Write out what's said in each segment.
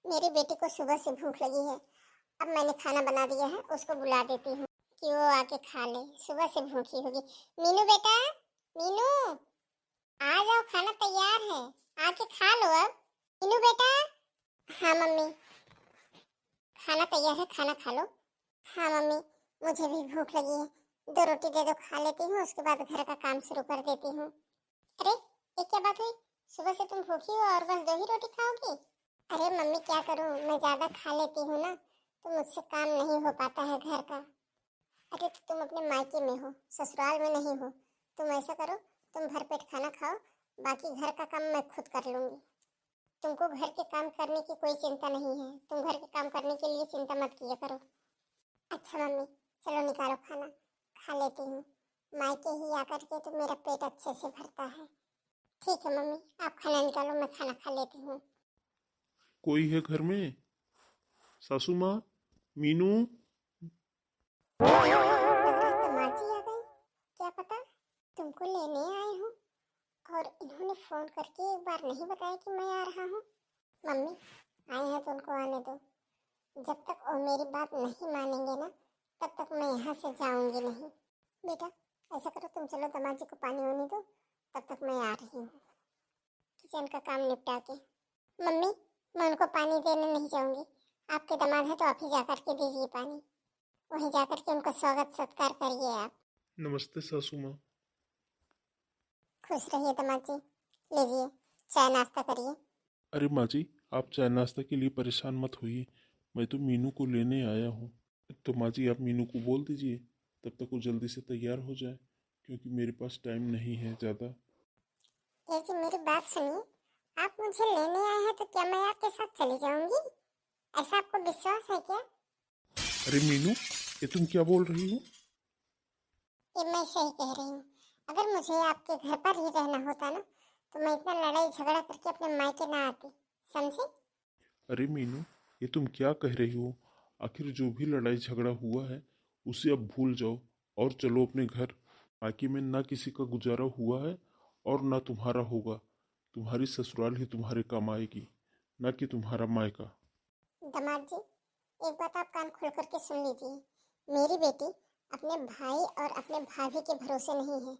मेरी बेटी को सुबह से भूख लगी है। अब मैंने खाना बना दिया है, उसको बुला देती हूँ कि वो आके खा ले। सुबह से भूखी होगी। मीनू बेटा, मीनू आ जाओ, खाना तैयार है, आके खा लो अब। मीनू बेटा। हाँ मम्मी, खाना तैयार है, खाना खा लो। हाँ मम्मी, मुझे भी भूख लगी है। 2 रोटी दे दो, खा लेती हूँ, उसके बाद घर का काम शुरू कर देती हूँ। अरे ये क्या बात हुई? सुबह से तुम भूखी हो और बस 2 ही रोटी खाओगी? अरे मम्मी क्या करूं, मैं ज्यादा खा लेती हूँ ना, तो मुझसे काम नहीं हो पाता है घर का। अरे तो तुम अपने मायके में हो, ससुराल में नहीं हो। तुम ऐसा करो, तुम भरपेट खाना खाओ, बाकी घर का काम मैं खुद कर लूंगी। तुमको घर के काम करने की कोई चिंता नहीं है, तुम घर के काम करने के लिए चिंता मत किया करो। अच्छा मम्मी, चलो निकालो खाना, खा लेती हूँ। मायके ही आकर के तो मेरा पेट अच्छे से भरता है। ठीक है मम्मी, आप खाना निकालो, मैं खाना खा लेती हूँ। कोई है घर में? सासू माँ, मीनू। लग रहा है तमाची आ गई। क्या पता तुमको लेने आए हूँ और इन्होंने फोन करके एक बार नहीं बताया कि मैं आ रहा हूँ। मम्मी आए हैं तो उनको आने दो। जब तक वो मेरी बात नहीं मानेंगे ना, तब तक मैं यहाँ से जाऊंगी नहीं। बेटा ऐसा करो, तुम चलो दामाद जी को पानी वानी दो, तब तक मैं आ रही हूँ किचन का काम निपटा के। मम्मी मैं उनको पानी देने नहीं जाऊंगी, आपके दामाद है तो आप ही जा कर के दीजिए पानी। वहीं जाकर के उनका स्वागत सत्कार करिए आप। नमस्ते सासू माँ। खुश रहिए दामाद जी, लीजिए चाय नाश्ता करिए। अरे माँ जी, आप चाय नाश्ता के लिए परेशान मत होइए, मैं तो मीनू को लेने आया हूँ। तो माँ जी आप मीनू को बोल दीजिए, तब तक वो जल्दी से तैयार हो जाए, क्योंकि मेरे पास टाइम नहीं है ज़्यादा। ये जी मेरी बात सुनिए, आप मुझे लेने आए हैं तो क्या मैं आपके साथ चली जाऊंगी? ऐसा आपको विश्वास है क्या? अरे मीनू, ये तुम क्या बोल रही हो? ये मैं सही कह रही हूँ। अगर मुझे आपके घर पर ही रहना होता ना, तो मैं इतना लड़ाई झगड़ा करके अपने मायके ना आती, समझे? अरे मीनू, ये तुम क्या कह रही हो? आखिर जो भी लड़ाई झगड़ा हुआ है उसे अब भूल जाओ और चलो अपने घर। बाकी में ना किसी का गुजारा हुआ है और ना तुम्हारा होगा। तुम्हारी ससुराल ही तुम्हारे काम आएगी, ना कि तुम्हारा मायका। दामाद जी एक बात आप कान खोल करके सुन लीजिए। मेरी बेटी अपने भाई और अपने भाभी के भरोसे नहीं है।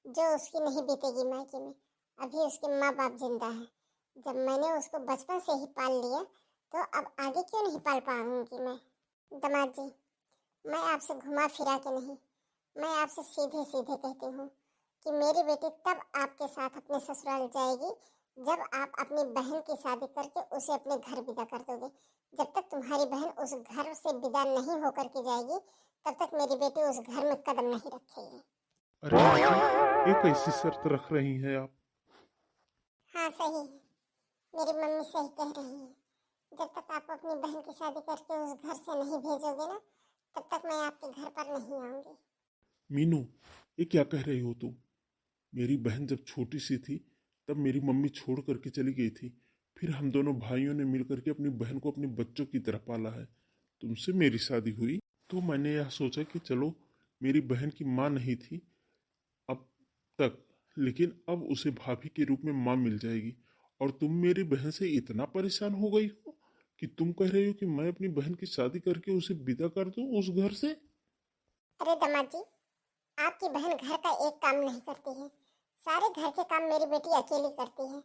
जो उसकी नहीं बीतेगी मायके में, अभी उसके माँ बाप जिंदा है। जब मैंने उसको बचपन से ही पाल लिया, तो अब आगे क्यों नहीं पाल पाऊंगी मैं? दामाद जी मैं आपसे घुमा फिरा के नहीं, मैं आपसे सीधे सीधे कहती हूँ कि मेरी बेटी तब आपके साथ अपने ससुराल जाएगी जब आप अपनी बहन की शादी करके उसे अपने घर विदा कर दोगे। जब तक तुम्हारी बहन उस घर से विदा नहीं होकर के जाएगी, तब तक मेरी बेटी उस घर में कदम नहीं रखेगी। अरे माँ जी, ये कैसी शर्त रख रही हैं आप? हाँ सही है, मेरी मम्मी सही कह रही है। जब तक आप अपनी बहन की शादी करके उस घर से नहीं भेजोगे ना, तब तक मैं आपके घर पर नहीं आऊंगी। मीनू, ये क्या कह रही हो तुम? मेरी बहन जब छोटी सी थी तब मेरी मम्मी छोड़ करके चली गई थी। फिर हम दोनों भाइयों ने मिल करके अपनी बहन को अपने बच्चों की तरह पाला है। तुमसे मेरी शादी हुई तो मैंने यह सोचा कि चलो, मेरी बहन की माँ नहीं थी अब तक, लेकिन अब उसे भाभी के रूप में माँ मिल जाएगी। और तुम मेरी बहन से इतना परेशान हो गई हो कि तुम कह रही हो कि मैं अपनी बहन की शादी करके उसे विदा कर दूं उस घर से? अरे दामाद जी, आपकी बहन घर का एक काम नहीं करती है, सारे घर के काम मेरी बेटी अकेली करती है।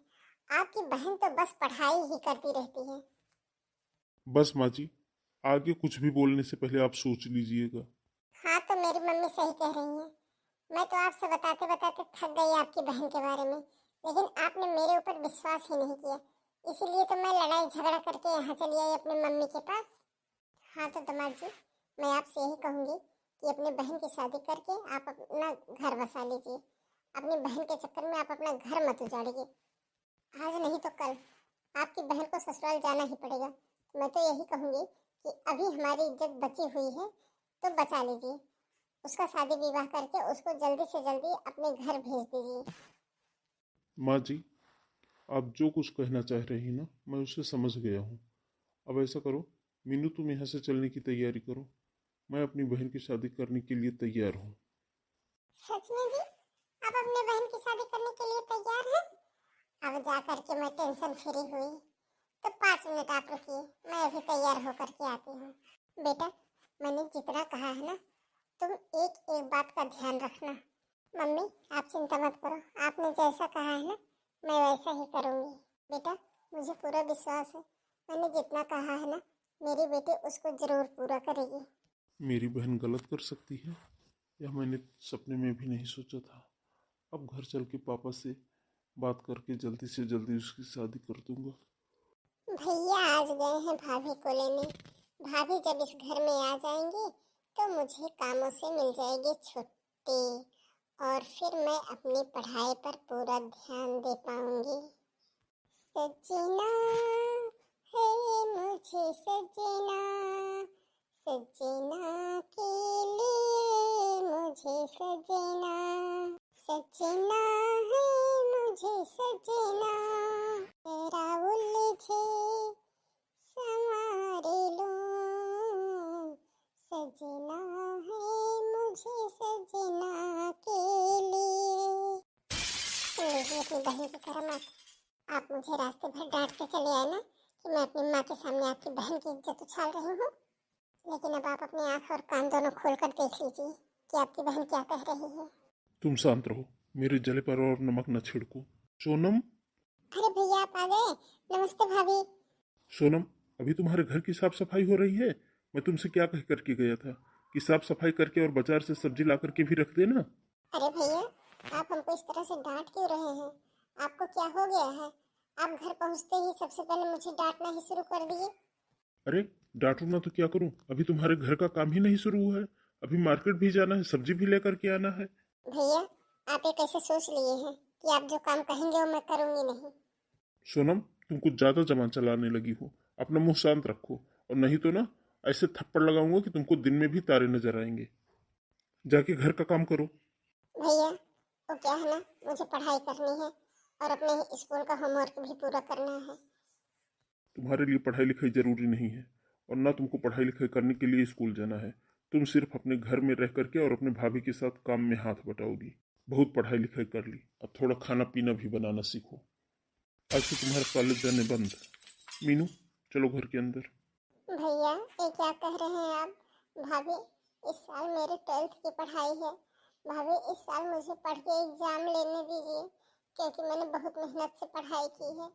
आपकी बहन तो बस पढ़ाई ही करती रहती है। बस माँ जी, आगे कुछ भी बोलने से पहले आप सोच लीजिएगा। हाँ तो मेरी मम्मी सही कह रही है। मैं तो आपसे बताते बताते थक गई आपकी बहन के बारे में, लेकिन आपने मेरे ऊपर विश्वास ही नहीं किया। इसीलिए तो मैं लड़ाई झगड़ा करके यहाँ चली आई अपनी मम्मी के पास। हाँ तो दामाद जी मैं आपसे यही कहूँगी कि अपनी बहन की शादी करके आप अपना घर बसा लीजिए। अपनी बहन के चक्कर में आप अपना घर मत उजाड़िए। आज नहीं तो कल आपकी बहन को ससुराल जाना ही पड़ेगा। मैं तो यही कहूँगी कि अभी हमारी इज्जत बची हुई है तो बचा लीजिए। उसका शादी विवाह करके उसको जल्दी से जल्दी अपने घर भेज दीजिए। माँ जी, आप जो कुछ कहना चाह रही ना, मैं उसे समझ गया हूँ। अब ऐसा करो, मीनू तुम यहाँ से चलने की तैयारी करो। मैं अपनी बहन की शादी करने के लिए तैयार हूँ। सच में जी आप अपने बहन की शादी करने के लिए तैयार हैं? अब जा करके मैं टेंशन फ्री हुई। तो 5 मिनट आप रुकिए, जितना कहा है ना, तुम एक एक बात का ध्यान रखना। मम्मी आप चिंता मत करो, आपने जैसा कहा है ना मैं वैसा ही करूँगी। बेटा मुझे पूरा विश्वास है, मैंने जितना कहा है ना मेरी बेटी उसको जरूर पूरा करेगी। मेरी बहन गलत कर सकती है, यह मैंने सपने में भी नहीं सोचा था। अब घर चल के पापा से बात करके जल्दी से जल्दी उसकी शादी कर दूंगा। भैया आज गए हैं भाभी को लेने। भाभी जब इस घर में आ जाएंगी तो मुझे कामों से मिल जाएगी छुट्टी, और फिर मैं अपनी पढ़ाई पर पूरा ध्यान दे पाऊंगी। सजना है मुझे सजना, सजना के लिए मुझे सजना, सजना है मुझे सजना, तेरा उलझे संवारे लो, सजना है मुझे सजना के लिए। लीजिए अपनी बहन की करामात। आप मुझे रास्ते भर डांट के चले आए ना कि मैं अपनी माँ के सामने आपकी बहन की इज्जत उछाल रही हूँ, लेकिन अब आप अपनी आंख और कान दोनों खोल कर देख लीजिए कि आपकी बहन क्या कह रही है। तुम शांत रहो, मेरे जले पर और नमक न छिड़को। सोनम, अरे भैया आप आ गए। नमस्ते भाभी। सोनम, अभी तुम्हारे घर की साफ सफाई हो रही है। मैं तुमसे क्या कह करके गया था कि साफ सफाई करके और बाजार से सब्जी ला करके भी रख देना। अरे भैया आप हमको इस तरह से डांट क्यों रहे हैं? आपको क्या हो गया है? आप घर पहुंचते ही सबसे पहले मुझे डांटना ही शुरू कर दिए। अरे डांटू ना तो क्या करूं, अभी तुम्हारे घर का काम ही नहीं शुरू हुआ है। अभी मार्केट भी जाना है, सब्जी भी लेकर के आना है। भैया आप ये कैसे सोच लिए हैं कि आप जो काम कहेंगे वो मैं करूंगी नहीं? सोनम, तुम कुछ ज्यादा जबान चलाने लगी हो, अपना मुंह शांत रखो, और नहीं तो ना ऐसे थप्पड़ लगाऊंगा कि तुमको दिन में भी तारे नजर आएंगे। जाके घर का काम करो। भैया वो क्या है ना, मुझे पढ़ाई करनी है और अपने स्कूल का होमवर्क भी पूरा करना है। तुम्हारे लिए पढ़ाई लिखाई जरूरी नहीं है, और ना तुमको पढ़ाई लिखाई करने के लिए स्कूल जाना है। तुम सिर्फ अपने घर में रह करके और अपने भाभी के साथ काम में हाथ बटाओगी। बहुत पढ़ाई लिखाई कर ली, अब थोड़ा खाना पीना भी बनाना सीखो। आज से तुम्हारा कॉलेज जाने बंद। मीनू, चलो घर के अंदर। भैया ये क्या कह रहे हैं आप? भाभी इस साल मेरे 12th की पढ़ाई है। भाभी इस साल मुझे पढ़ के एग्जाम लेने दीजिए, क्योंकि मैंने बहुत मेहनत से पढ़ाई की है।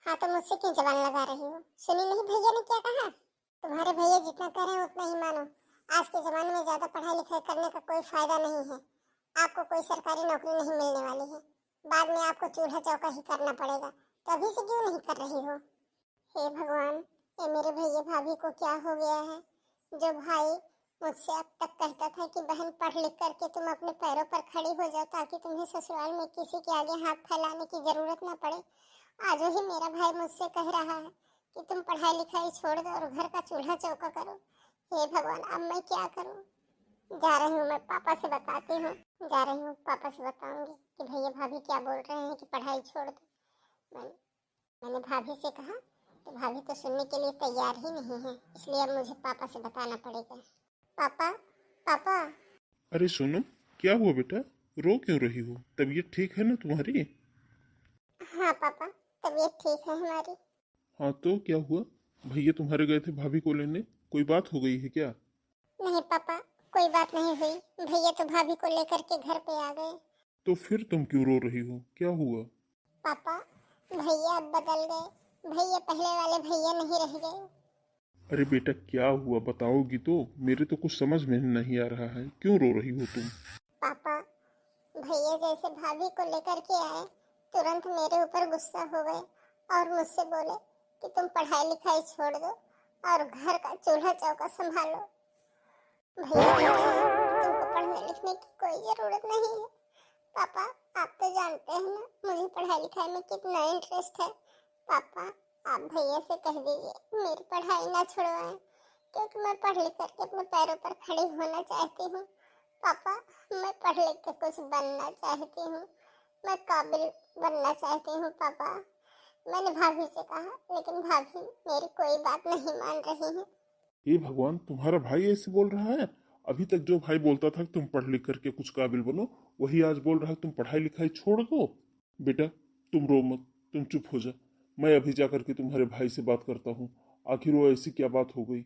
हाँ तो मुझसे क्यों जबान लगा रही हो? सुनी नहीं भैया ने क्या कहा? तुम्हारे भैया जितना कह रहे हैं उतना ही मानो। आज के जमाने में ज्यादा पढ़ाई लिखाई करने का कोई फायदा नहीं है। आपको कोई सरकारी नौकरी नहीं मिलने वाली है। बाद में आपको चूल्हा चौका ही करना पड़ेगा, तो अभी से क्यों नहीं कर रही हो? हे भगवान, ये मेरे भैया भाभी को क्या हो गया है? जो भाई मुझसे अब तक कहता था कि बहन पढ़ लिख करके तुम अपने पैरों पर खड़ी हो जाओ ताकि तुम्हें ससुराल में किसी के आगे हाथ फैलाने की जरूरत न पड़े, आज ही मेरा भाई मुझसे कह रहा है कि तुम पढ़ाई लिखाई छोड़ दो और घर का चूल्हा चौका करो। हे भगवान, अब मैं क्या करूं? जा रही हूँ, मैं पापा से बताती हूँ। जा रही हूँ, पापा से बताऊंगी कि भैया भाभी क्या बोल रहे हैं कि पढ़ाई छोड़ दो। मैंने भाभी से कहा तो भाभी तो सुनने के लिए तैयार ही नहीं है, इसलिए अब मुझे पापा से बताना पड़ेगा। पापा, पापा। अरे सोनम, क्या हुआ बेटा? रो क्यों रही हो? तबीयत ठीक है ना तुम्हारी? हाँ पापा, तबीयत ठीक है हमारी। हाँ तो क्या हुआ? भैया तुम्हारे गए थे भाभी को लेने, कोई बात हो गई है क्या? नहीं पापा, कोई बात नहीं हुई। भैया तो भाभी को लेकर के घर पे आ गए। तो फिर तुम क्यों रो रही हो, क्या हुआ? पापा भैया अब बदल गए, भैया पहले वाले भैया नहीं रह गए। अरे बेटा क्या हुआ, बताओगी तो? मेरे तो कुछ समझ में नहीं आ रहा है, क्यों रो रही हो तुम? पापा भैया जैसे भाभी को लेकर के आए तुरंत मेरे ऊपर गुस्सा हो गए और मुझसे बोले कि तुम पढ़ाई लिखाई छोड़ दो और घर का चूल्हा चौका संभालो। भैया कह रहे हैं कि तुमको पढ़ने लिखने की कोई जरूरत नहीं है। पापा आप तो जानते हैं ना मुझे पढ़ाई लिखाई में कितना इंटरेस्ट है। पापा आप भैया से कह दीजिए मेरी पढ़ाई ना छुड़वाएं, क्योंकि मैं पढ़ लिख करके अपने पैरों पर खड़ी होना चाहती हूँ। पापा मैं पढ़ लिख के कुछ बनना चाहती हूँ, मैं काबिल बनना चाहती हूँ। पापा मैंने भाभी से कहा लेकिन भाभी मेरी कोई बात नहीं मान रही है। हे भगवान, तुम्हारा भाई ऐसे बोल रहा है? अभी तक जो भाई बोलता था कि तुम पढ़ लिख करके कुछ काबिल बनो, वही आज बोल रहा है तुम पढ़ाई लिखाई छोड़ दो। बेटा तुम रो मत, तुम चुप हो जा। मैं अभी जा करके तुम्हारे भाई से बात करता हूँ, आखिर वो ऐसी क्या बात हो गई।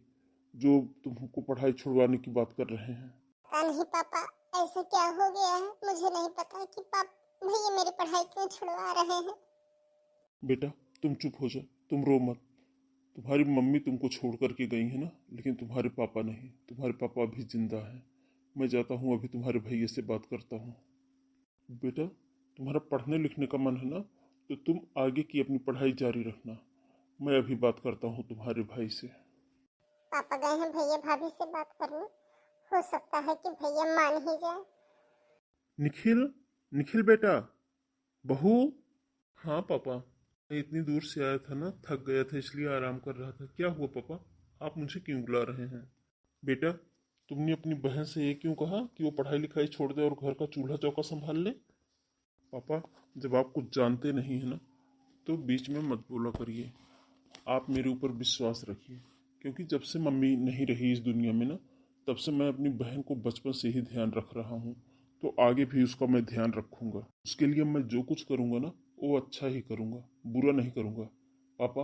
जो तुमको पढ़ाई छुड़वाने की बात कर रहे हैं? पता नहीं पापा, ऐसा क्या हो गया है, मुझे नहीं पता कि भैया मेरी पढ़ाई क्यों छुड़वा रहे हैं। बेटा तुम चुप हो जा, तुम रो मत। तुम्हारी मम्मी तुमको छोड़ करके गई है ना, लेकिन तुम्हारे पापा नहीं। तुम्हारे पापा अभी जिंदा हैं। मैं जाता हूँ, अभी तुम्हारे भैया से बात करता हूँ। बेटा तुम्हारा पढ़ने लिखने का मन है ना, तो तुम आगे की अपनी पढ़ाई जारी रखना। मैं अभी बात करता हूँ तुम्हारे भाई से। पापा गए हैं भैया भाभी से बात करने, हो सकता है कि भैया मान ही जाए। निखिल, निखिल बेटा, बहू। हाँ पापा, मैं इतनी दूर से आया था ना, थक गया था इसलिए आराम कर रहा था। क्या हुआ पापा, आप मुझे क्यों बुला रहे हैं? बेटा तुमने अपनी बहन से ये क्यों कहा कि वो पढ़ाई लिखाई छोड़ दे और घर का चूल्हा चौका संभाल ले? पापा जब आप कुछ जानते नहीं है ना, तो बीच में मत बोला करिए। आप मेरे ऊपर विश्वास रखिए, क्योंकि जब से मम्मी नहीं रही इस दुनिया में ना, तब से मैं अपनी बहन को बचपन से ही ध्यान रख रहा हूँ। तो आगे भी उसका मैं ध्यान रखूँगा। उसके लिए मैं जो कुछ करूँगा ना, वो अच्छा ही करूँगा, बुरा नहीं करूँगा। पापा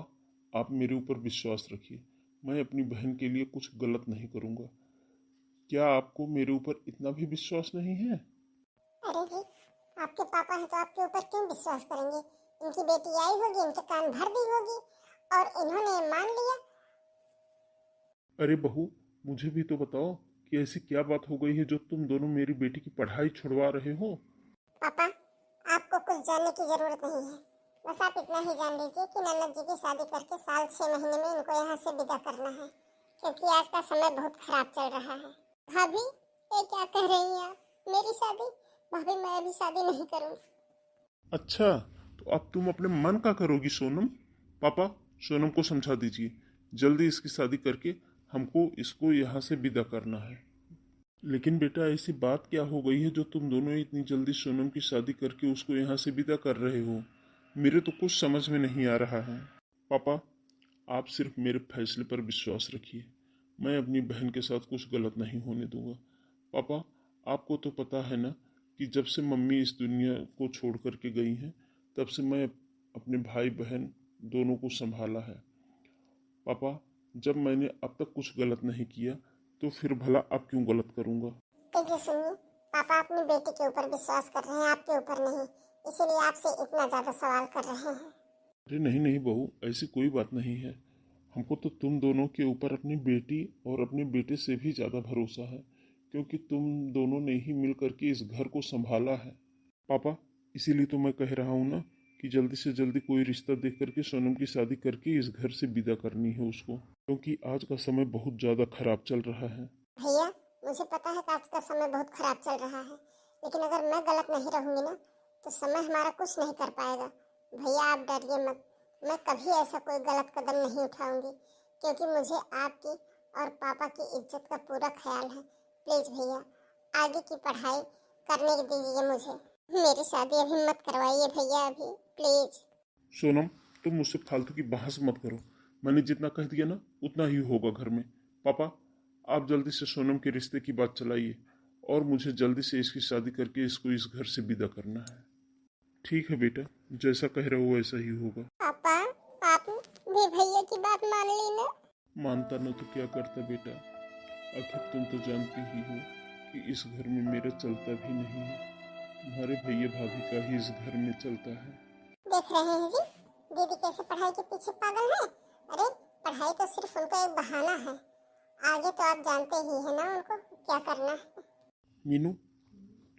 आप मेरे ऊपर विश्वास रखिए, मैं अपनी बहन के लिए कुछ गलत नहीं करूँगा। क्या आपको मेरे ऊपर इतना भी विश्वास नहीं है? अरे जी, आपके पापा हैं तो आपके ऊपर क्यों विश्वास करेंगे। इनकी बेटी आई होगी, इनके कान भर दी होगी और इन्होंने मान लिया। अरे बहू, मुझे भी तो बताओ कि ऐसी क्या बात हो गई है जो तुम दोनों मेरी बेटी की पढ़ाई छुड़वा रहे हो? पापा आपको कुछ जानने की जरूरत नहीं है, बस आप इतना ही जान लीजिए कि ननद जी की शादी करके साल 6 महीने में इनको यहाँ से विदा करना है, क्योंकि आज का समय बहुत खराब चल रहा है। भाभी ये क्या कह रही हैं आप, मेरी शादी? भाभी मैं अभी शादी नहीं करूँगी। अच्छा, तो अब तुम अपने मन का करोगी सोनम? पापा सोनम को समझा दीजिए, जल्दी इसकी शादी करके हमको इसको यहाँ से विदा करना है। लेकिन बेटा ऐसी बात क्या हो गई है जो तुम दोनों इतनी जल्दी सोनम की शादी करके उसको यहाँ से विदा कर रहे हो? मेरे तो कुछ समझ में नहीं आ रहा है। पापा आप सिर्फ मेरे फैसले पर विश्वास रखिए, मैं अपनी बहन के साथ कुछ गलत नहीं होने दूंगा। पापा आपको तो पता है ना कि जब से मम्मी इस दुनिया को छोड़ करके गई हैं, तब से मैं अपने भाई बहन दोनों को संभाला है। पापा जब मैंने अब तक कुछ गलत नहीं किया, तो फिर भला अब क्यों गलत करूँगा? देखिए सुनिए, पापा अपनी बेटी के ऊपर विश्वास कर रहे हैं, आपके ऊपर नहीं, इसीलिए आपसे इतना ज्यादा सवाल कर रहे हैं। अरे नहीं नहीं बहू, ऐसी कोई बात नहीं है। हमको तो तुम दोनों के ऊपर अपनी बेटी और अपने बेटे से भी ज़्यादा भरोसा है, क्योंकि तुम दोनों ने ही मिल करके इस घर को संभाला है। पापा इसीलिए तो मैं कह रहा हूँ ना कि जल्दी से जल्दी कोई रिश्ता देख करके सोनम की शादी करके इस घर से विदा करनी है उसको, क्योंकि आज का समय बहुत ज़्यादा खराब चल रहा है। भैया मुझे पता है कि आज का समय बहुत खराब चल रहा है, लेकिन अगर मैं गलत नहीं रहूंगी ना, तो समय हमारा कुछ नहीं कर पाएगा। भैया आप डरिए मत, मैं कभी ऐसा कोई गलत कदम नहीं उठाऊंगी, क्योंकि मुझे आपकी और पापा की इज्जत का पूरा ख्याल है। प्लीज भैया आगे की पढ़ाई करने दीजिए मुझे, मेरी शादी अभी मत करवाइए भैया, अभी प्लीज। सोनम तुम मुझसे फालतू की बहस मत करो, मैंने जितना कह दिया ना उतना ही होगा घर में। पापा आप जल्दी से सोनम के रिश्ते की बात चलाइए, और मुझे जल्दी से इसकी शादी करके इसको इस घर से विदा करना है। ठीक है बेटा, जैसा कह रहे हो वैसा ही होगा। पापा आप भी भैया की बात मान ली ना? मानता न तो क्या करता बेटा, आखिर तुम तो जानती ही हो कि इस घर में मेरा चलता भी नहीं है, तुम्हारे भैया भाभी का ही इस घर में चलता है। देख रहे हैं जी, दीदी कैसे पढ़ाई के पीछे पागल है। अरे पढ़ाई तो सिर्फ उनका एक बहाना है, आगे तो आप जानते ही है ना उनको क्या करना है। मीनू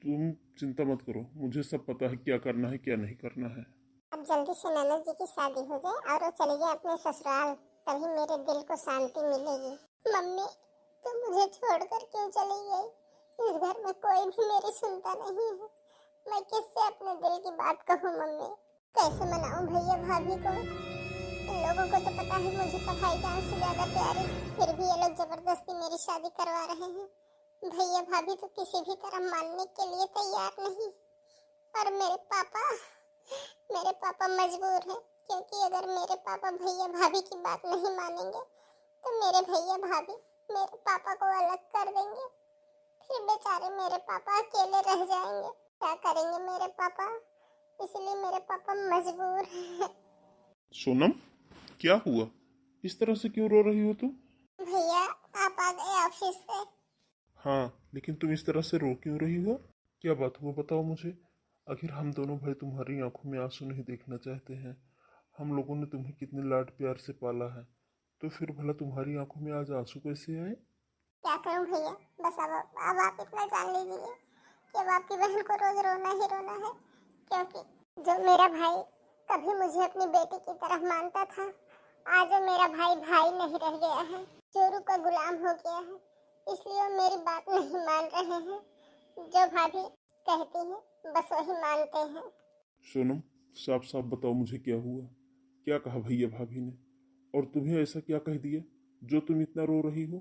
तुम चिंता मत करो, मुझे सब पता है क्या करना है क्या नहीं करना है। अब जल्दी से ननद जी की शादी हो जाए और वो चले जाए अपने ससुराल, तभी मेरे दिल को शांति मिलेगी। मम्मी तुम मुझे छोड़कर क्यों चली गई? इस घर में कोई भी मेरी सुनता नहीं है, मैं किससे अपने दिल की बात कहूँ मम्मी? कैसे मनाऊं भैया भाभी को? इन लोगों को तो पता है मुझे पढ़ाई जान से ज्यादा प्यारी, फिर भी ये लोग जबरदस्ती मेरी शादी करवा रहे हैं। भैया भाभी तो किसी भी तरह मानने के लिए तैयार नहीं, और मेरे पापा मजबूर हैं, क्योंकि अगर मेरे पापा भैया भाभी की बात नहीं मानेंगे तो मेरे भैया भाभी मेरे पापा को अलग कर देंगे, फिर बेचारे मेरे पापा अकेले रह जाएंगे। क्या करेंगे मेरे पापा? इसलिए मेरे पापा मजबूर हैं। सोनम क्या हुआ, इस तरह से क्यों रो रही हो तुम? भैया आप हाँ, लेकिन तुम इस तरह से रो क्यों रही हो? क्या बात हुआ बताओ मुझे। आखिर हम दोनों भाई तुम्हारी आंखों में आंसू नहीं देखना चाहते हैं। हम लोगों ने तुम्हें कितने लाड प्यार से पाला है, तो फिर भला तुम्हारी आंखों में आज आंसू कैसे आए? क्या करूं भैया, बस अब आप इतना जान लीजिए कि अब आपकी बहन को रोज रोना ही रोना है। क्योंकि जो मेरा भाई कभी मुझे अपनी बेटी की तरह मानता था, आज वो मेरा भाई भाई नहीं रह गया है, चोरू का गुलाम हो गया है। इसलिए वो मेरी बात नहीं मान रहे हैं। जो भाभी कहती है बस वही मानते हैं। सोनम, साफ साफ बताओ मुझे क्या हुआ। क्या कहा भैया भाभी ने, और तुम्हें ऐसा क्या कह दिया जो तुम इतना रो रही हो?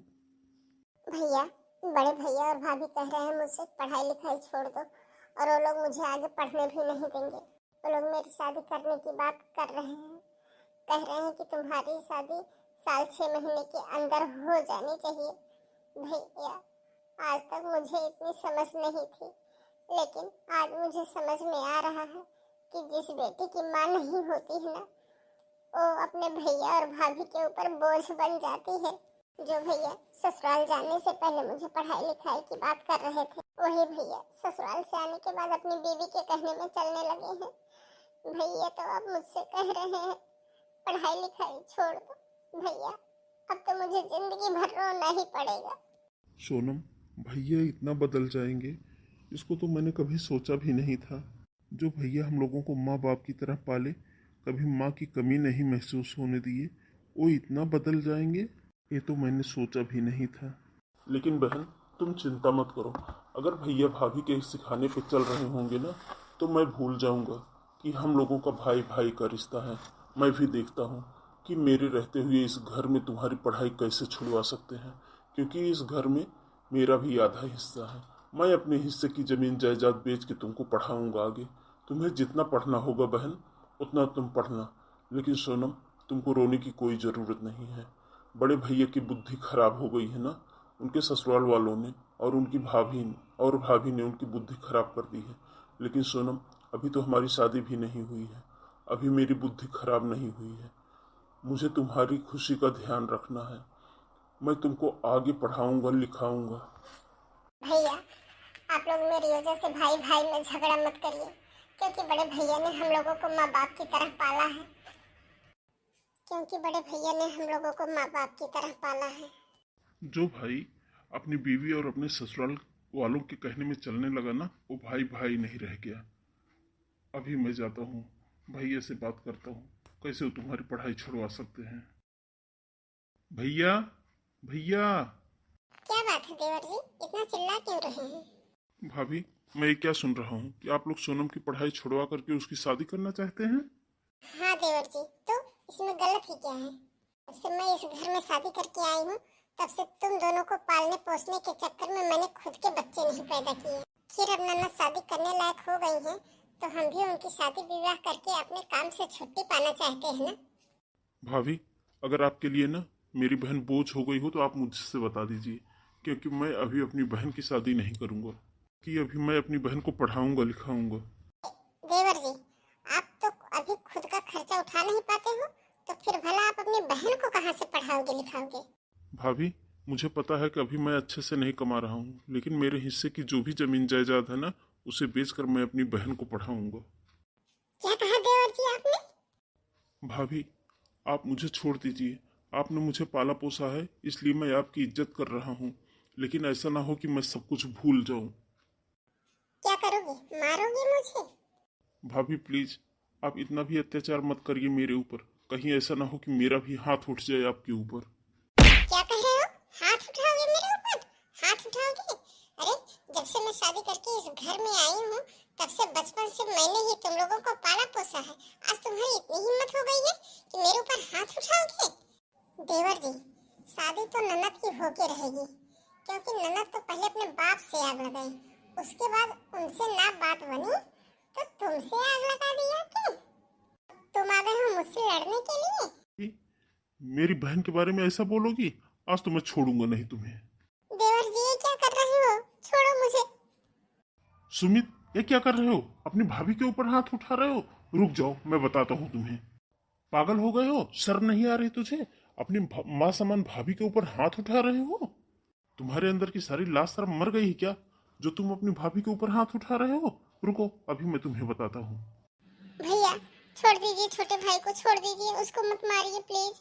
भैया, बड़े भैया और भाभी कह रहे हैं मुझसे पढ़ाई लिखाई छोड़ दो, और वो लोग मुझे आगे पढ़ने भी नहीं देंगे। वो लोग मेरी शादी करने की बात कर रहे हैं। कह रहे हैं कि तुम्हारी शादी साल 6 महीने के अंदर हो जानी चाहिए। भैया, आज तक मुझे इतनी समझ नहीं थी, लेकिन आज मुझे समझ में आ रहा है कि जिस बेटी की माँ नहीं होती है ना, वो अपने भैया और भाभी के ऊपर बोझ बन जाती है। जो भैया ससुराल जाने से पहले मुझे पढ़ाई लिखाई की बात कर रहे थे, वही भैया ससुराल से आने के बाद अपनी बीवी के कहने में चलने लगे हैं। भैया तो अब मुझसे कह रहे हैं पढ़ाई लिखाई छोड़ दो। भैया, अब तो मुझे जिंदगी भर रोना ही पड़ेगा। सोनम, भैया इतना बदल जाएंगे, इसको तो मैंने कभी सोचा भी नहीं था। जो भैया हम लोगों को माँ बाप की तरह पाले, कभी माँ की कमी नहीं महसूस होने दिए, वो इतना बदल जाएंगे, ये तो मैंने सोचा भी नहीं था। लेकिन बहन, तुम चिंता मत करो। अगर भैया भाभी के सिखाने पे चल रहे होंगे ना, तो मैं भूल जाऊंगा कि हम लोगों का भाई भाई का रिश्ता है। मैं भी देखता हूँ कि मेरे रहते हुए इस घर में तुम्हारी पढ़ाई कैसे छुड़वा सकते हैं, क्योंकि इस घर में मेरा भी आधा हिस्सा है। मैं अपने हिस्से की ज़मीन जायदाद बेच के तुमको पढ़ाऊंगा आगे। तुम्हें जितना पढ़ना होगा बहन, उतना तुम पढ़ना। लेकिन सोनम, तुमको रोने की कोई ज़रूरत नहीं है। बड़े भैया की बुद्धि खराब हो गई है ना, उनके ससुराल वालों ने और उनकी भाभी ने उनकी बुद्धि खराब कर दी है। लेकिन सोनम, अभी तो हमारी शादी भी नहीं हुई है, अभी मेरी बुद्धि खराब नहीं हुई है। मुझे तुम्हारी खुशी का ध्यान रखना है। मैं तुमको आगे पढ़ाऊंगा लिखाऊंगा। भैया, आप लोग मेरी वजह से भाई भाई में झगड़ा मत करिए, क्योंकि बड़े भैया ने हम लोगों को माँ बाप की तरह पाला है। क्योंकि बड़े भैया ने हम लोगों को माँ बाप की तरह पाला है। जो भाई अपनी बीवी और अपने ससुराल वालों के कहने में चलने लगा ना, वो भाई भाई नहीं रह गया। अभी मैं जाता हूँ, भैया से बात करता हूँ, कैसे वो तुम्हारी पढ़ाई छुड़वा सकते हैं। भैया, भैया। क्या बात है देवर जी, इतना चिल्ला क्यों रहे हैं? भाभी, मैं ये क्या सुन रहा हूँ कि आप लोग सोनम की पढ़ाई छुड़वा करके उसकी शादी करना चाहते हैं? हाँ देवर जी, तो इसमें गलत ही क्या है? जब से मैं इस घर में शादी करके आई हूँ, तब से तुम दोनों को पालने पोसने के चक्कर में मैंने खुद के बच्चे नहीं पैदा किए। फिर अब नन्ना शादी करने लायक हो गई हैं, तो हम भी उनकी शादी विवाह करके अपने काम से छुट्टी पाना चाहते हैं ना। भाभी, अगर आपके लिए ना मेरी बहन बोझ हो गई हो तो आप मुझसे बता दीजिए, क्योंकि मैं अभी अपनी बहन की शादी नहीं करूँगा, कि अभी मैं अपनी बहन को पढ़ाऊँगा लिखाऊँगा। देवर जी, आप तो अभी खुद का खर्चा उठा नहीं पाते हो, तो फिर भला आप अपनी बहन को कहाँ से पढ़ाओगे लिखाओगे? भाभी, मुझे पता है कि अभी मैं अच्छे से नहीं कमा रहा हूँ, लेकिन मेरे हिस्से की जो भी जमीन जायदाद है ना, उसे बेचकर मैं अपनी बहन को पढ़ाऊँगा। क्या कहा देवर जी आपने? भाभी, आप मुझे छोड़ दीजिए। आपने मुझे पाला पोसा है, इसलिए मैं आपकी इज्जत कर रहा हूँ, लेकिन ऐसा ना हो कि मैं सब कुछ भूल जाऊँ। क्या करोगे, मारोगे मुझे? भाभी प्लीज, आप इतना भी अत्याचार मत करिए मेरे ऊपर। कहीं ऐसा ना हो कि मेरा भी हाथ उठ जाए आपके ऊपर। क्या कह रहे हो? हाथ उठाओगे मेरे ऊपर? हाथ उठाओगे? अरे, जब से मैं शादी करके इस घर में आई हूँ, तब से बचपन से मैंने ही तुम लोगों को पाला पोसा है। आज तुम्हारी इतनी हिम्मत हो गई है कि मेरे ऊपर हाथ उठाओगे? देवर जी, शादी तो ननद की होके रहेगी, क्योंकि ननद तो पहले अपने बाप से आग लगाई, उसके बाद उनसे ना बात बनी तो तुमसे आग लगा दिया कि तुम आ गए हो मुझसे लड़ने के लिए। कि मेरी बहन के बारे में ऐसा बोलोगी? आज तो मैं छोड़ूंगा नहीं तुम्हें। देवर जी, ये क्या कर रहे हो? छोड़ो मुझे। सुमित, ये क्या कर रहे हो? अपनी भाभी के ऊपर हाथ उठा रहे हो? रुक जाओ, मैं बताता हूँ तुम्हें। पागल हो गए हो? शर्म नहीं आ रही तुझे? अपनी माँ समान भाभी के ऊपर हाथ उठा रहे हो? तुम्हारे अंदर की सारी लाश सारा मर गई है क्या, जो तुम अपनी भाभी के ऊपर हाथ उठा रहे हो? रुको, अभी मैं तुम्हें बताता हूँ। भैया छोड़ दीजिए, छोटे भाई को छोड़ दीजिए, उसको मत मारिए प्लीज।